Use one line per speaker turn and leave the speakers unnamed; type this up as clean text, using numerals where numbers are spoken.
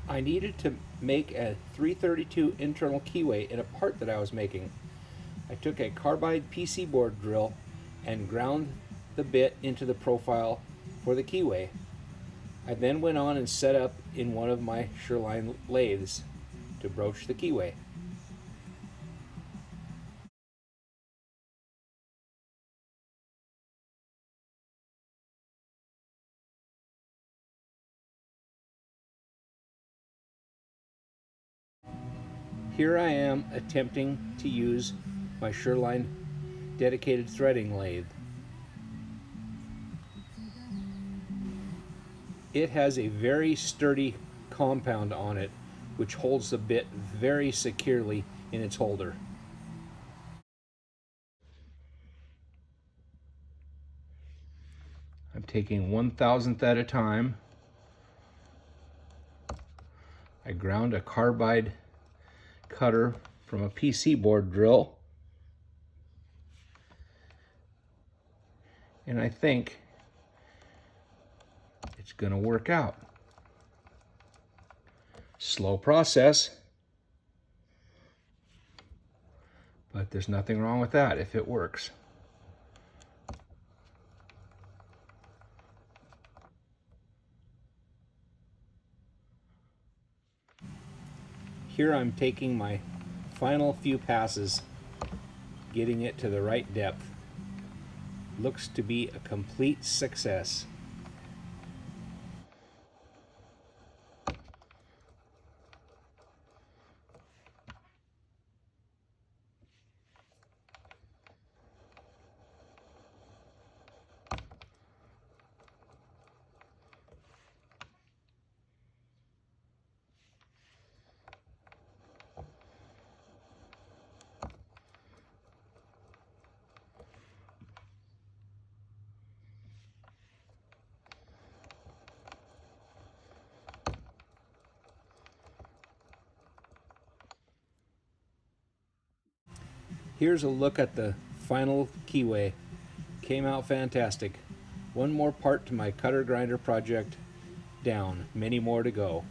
I needed to make a 332 internal keyway in a part that I was making. I took a carbide PC board drill and ground the bit into the profile for the keyway. I then went on and set up in one of my Sherline lathes to broach the keyway. Here I am attempting to use my Sherline dedicated threading lathe. It has a very sturdy compound on it which holds the bit very securely in its holder. I'm taking 1/1000th at a time. I ground a carbide cutter from a PC board drill, and I think it's going to work out. Slow process, but there's nothing wrong with that if it works. Here I'm taking my final few passes, getting it to the right depth. Looks to be a complete success. Here's a look at the final keyway. Came out fantastic. One more part to my cutter grinder project down, many more to go.